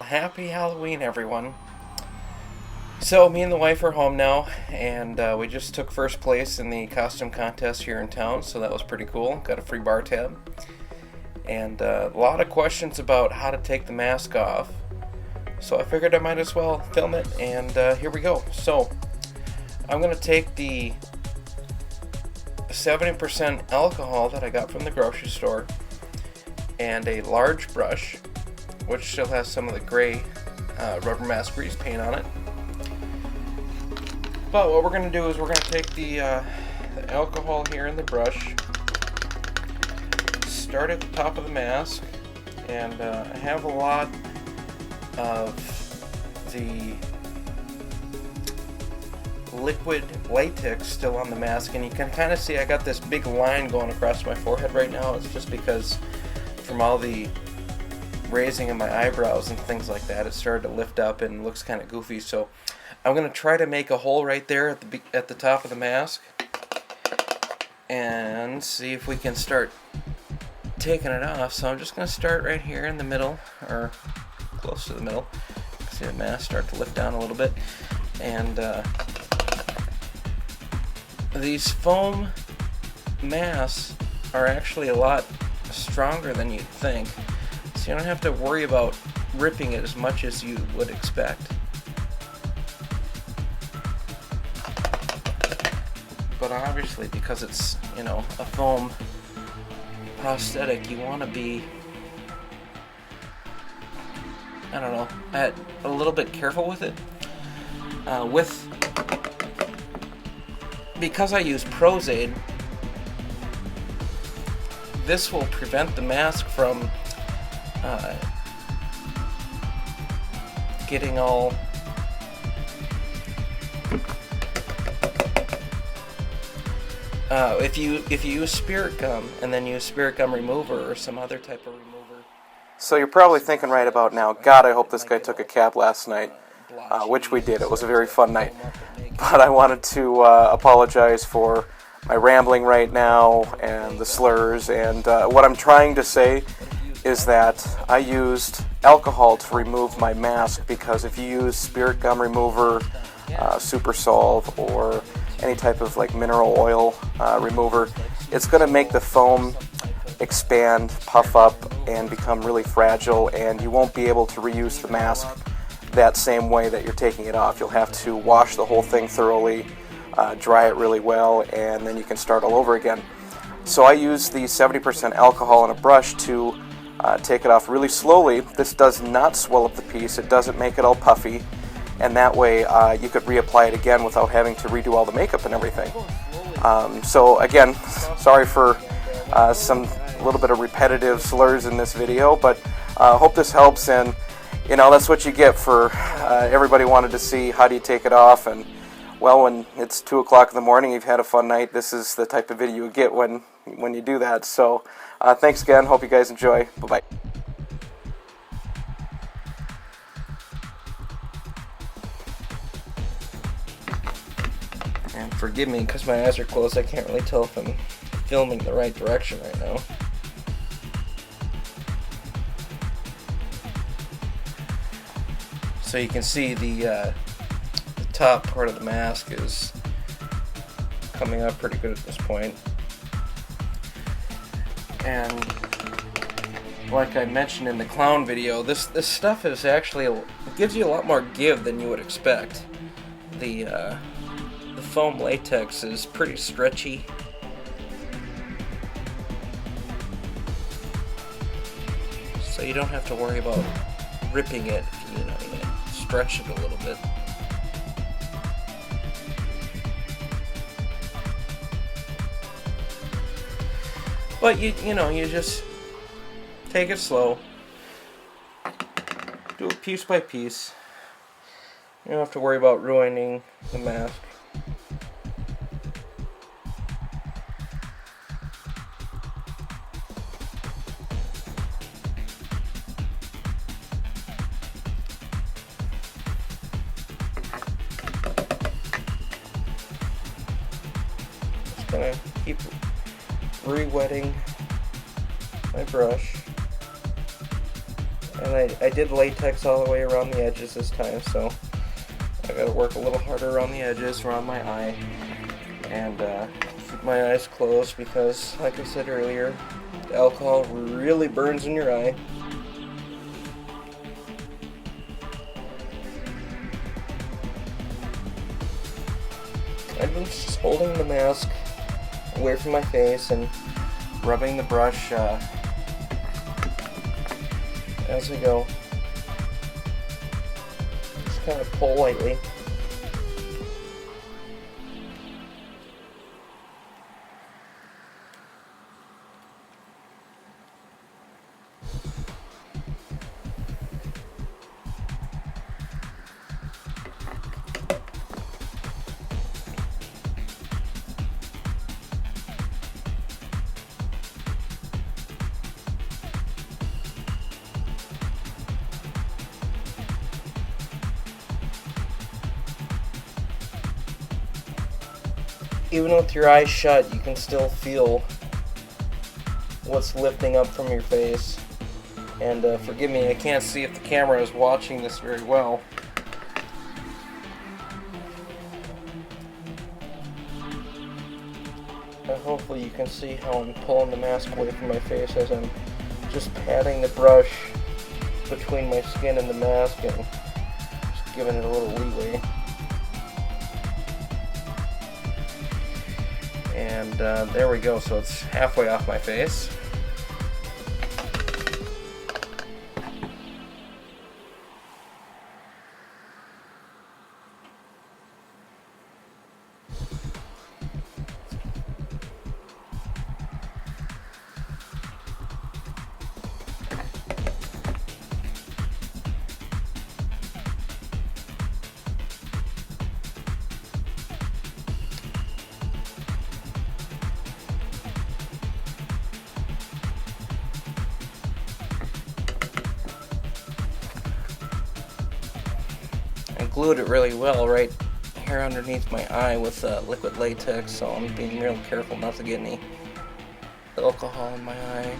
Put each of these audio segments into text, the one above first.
Happy Halloween, everyone. So, me and the wife are home now, and we just took first place in the costume contest here in town, so that was pretty cool. Got a free bar tab. And a lot of questions about how to take the mask off. So I figured I might as well film it, and here we go. So, I'm going to take the 70% alcohol that I got from the grocery store and a large brush, which still has some of the gray rubber mask grease paint on it. But what we're going to do is we're going to take the alcohol here in the brush, start at the top of the mask, and I have a lot of the liquid latex still on the mask, and you can kind of see I got this big line going across my forehead right now. It's just because from all the raising of my eyebrows and things like that, it started to lift up and looks kind of goofy. So I'm going to try to make a hole right there at the top of the mask and see if we can start taking it off. So I'm just going to start right here in the middle, or close to the middle. See the mask start to lift down a little bit. And these foam masks are actually a lot stronger than you'd think. So you don't have to worry about ripping it as much as you would expect. But obviously, because it's, a foam prosthetic, you want to be, a little bit careful with it. Because I use Prosthetic, this will prevent the mask from getting all if you use spirit gum and then use spirit gum remover or some other type of remover. So you're probably thinking right about now, God, I hope this guy took a cab last night, which we did. It was a very fun night. But I wanted to apologize for my rambling right now and the slurs, and what I'm trying to say is that I used alcohol to remove my mask, because if you use spirit gum remover, super solve, or any type of mineral oil remover, it's going to make the foam expand, puff up, and become really fragile, and you won't be able to reuse the mask that same way that you're taking it off. You'll have to wash the whole thing thoroughly, dry it really well, and then you can start all over again. So I use the 70% alcohol in a brush to take it off really slowly. This does not swell up the piece, it doesn't make it all puffy, and that way you could reapply it again without having to redo all the makeup and everything. So again, sorry for some little bit of repetitive slurs in this video, but hope this helps, and that's what you get for everybody wanted to see how do you take it off. And well, when it's 2 o'clock in the morning, you've had a fun night, this is the type of video you get when you do that. So thanks again, hope you guys enjoy. Bye-bye. And forgive me, because my eyes are closed, I can't really tell if I'm filming the right direction right now. So you can see the top part of the mask is coming up pretty good at this point. And like I mentioned in the clown video, this stuff is actually gives you a lot more give than you would expect. The foam latex is pretty stretchy. So you don't have to worry about ripping it if you stretch it a little bit. But you just take it slow. Do it piece by piece. You don't have to worry about ruining the mask. Just gonna keep re-wetting my brush And I did latex all the way around the edges this time, so I gotta work a little harder around the edges, around my eye, and keep my eyes closed because, like I said earlier, the alcohol really burns in your eye. I've been just holding the mask away from my face and rubbing the brush as I go. Just kind of pull lightly. Even with your eyes shut, you can still feel what's lifting up from your face. And forgive me, I can't see if the camera is watching this very well. But hopefully you can see how I'm pulling the mask away from my face as I'm just patting the brush between my skin and the mask and just giving it a little leeway. And there we go, so it's halfway off my face. Glued it really well right here underneath my eye with liquid latex, so I'm being real careful not to get any alcohol in my eye.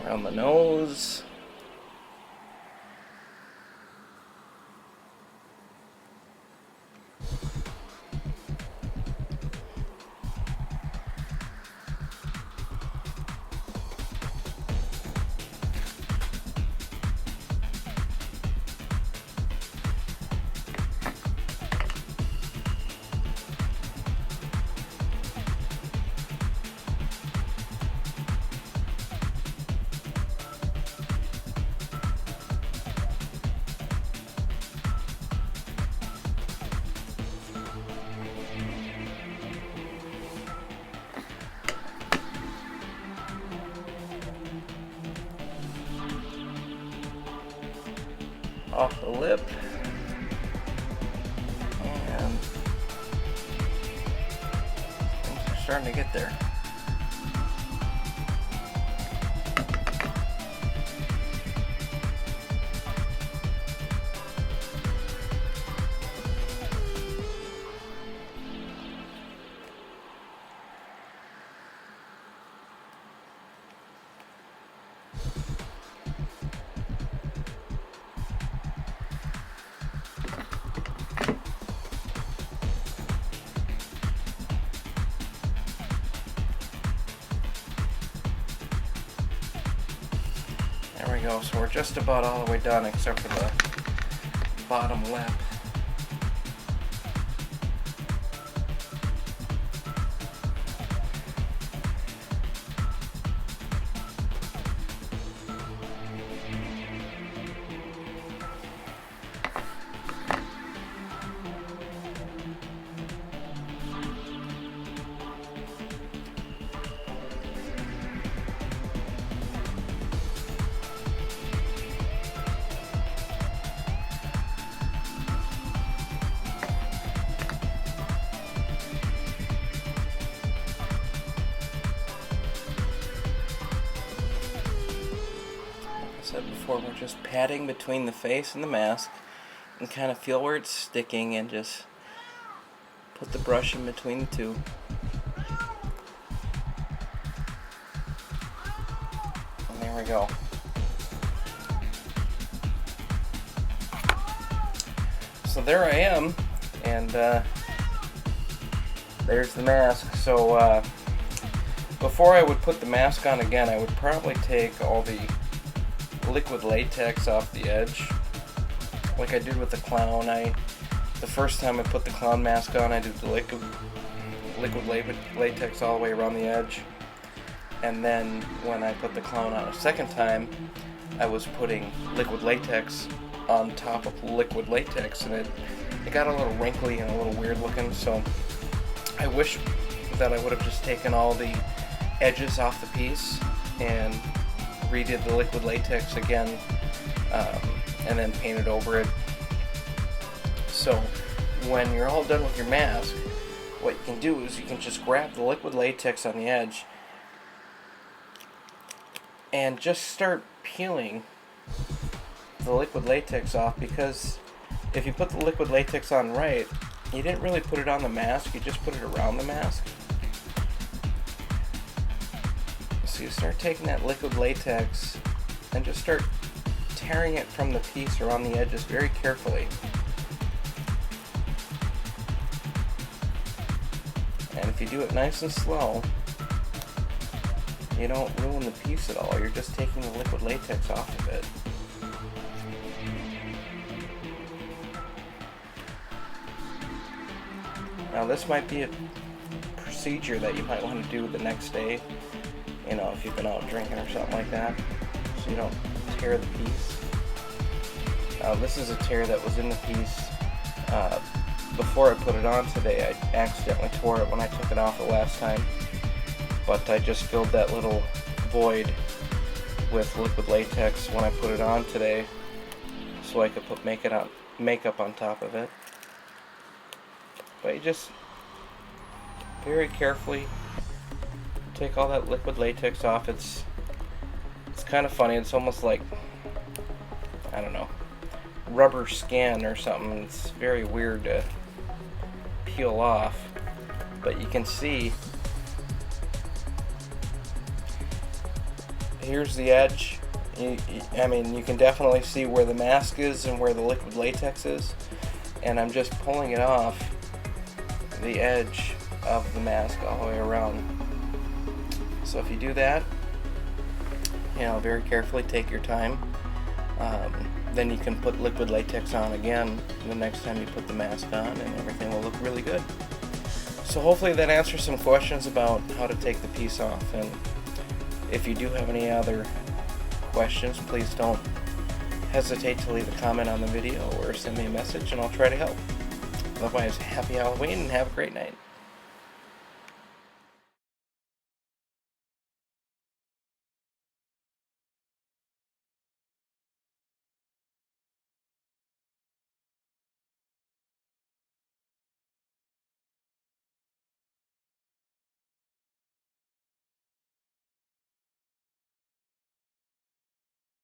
Around the nose. Off the lip, and things are starting to get there. There we go, so we're just about all the way done except for the bottom lip. said before, we're just patting between the face and the mask and kind of feel where it's sticking and just put the brush in between the two. And there we go. So there I am, and there's the mask. So before I would put the mask on again, I would probably take all the liquid latex off the edge, like I did with the clown. The first time I put the clown mask on, I did the liquid latex all the way around the edge, and then when I put the clown on a second time, I was putting liquid latex on top of liquid latex, and it got a little wrinkly and a little weird looking. So I wish that I would have just taken all the edges off the piece and redid the liquid latex again, and then painted over it. So when you're all done with your mask, what you can do is you can just grab the liquid latex on the edge and just start peeling the liquid latex off, because if you put the liquid latex on right, you didn't really put it on the mask, you just put it around the mask. So you start taking that liquid latex and just start tearing it from the piece around the edges very carefully. And if you do it nice and slow, you don't ruin the piece at all. You're just taking the liquid latex off of it. Now this might be a procedure that you might want to do the next day, you know, if you've been out drinking or something like that, so you don't tear the piece. This is a tear that was in the piece before I put it on today. I accidentally tore it when I took it off the last time, but I just filled that little void with liquid latex when I put it on today, so I could put makeup on top of it. But you just very carefully take all that liquid latex off. It's kind of funny. It's almost like, I don't know, rubber skin or something. It's very weird to peel off, but you can see here's the edge. I mean, you can definitely see where the mask is and where the liquid latex is, and I'm just pulling it off the edge of the mask all the way around. So if you do that, you know, very carefully, take your time, then you can put liquid latex on again the next time you put the mask on, and everything will look really good. So hopefully that answers some questions about how to take the piece off, and if you do have any other questions, please don't hesitate to leave a comment on the video or send me a message and I'll try to help. Otherwise, happy Halloween and have a great night.